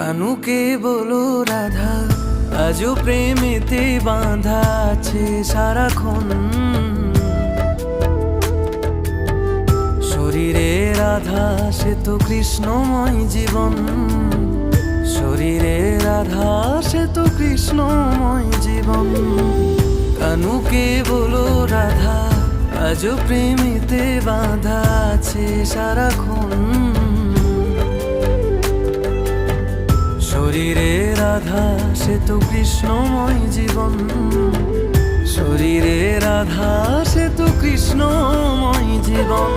কানুকে বলো রাধা, আজও প্রেমেতে বাঁধা আছে সারাক্ষণ। শরীরে রাধা সে তো কৃষ্ণময় জীবন, শরীরে রাধা সে তো কৃষ্ণময় জীবন। কানুকে বলো রাধা, আজও প্রেমেতে বাঁধা আছে সারাক্ষণ। শরীরে রাধা সে তো কৃষ্ণময় জীবন, শরীরে রাধা সে তো কৃষ্ণময় জীবন।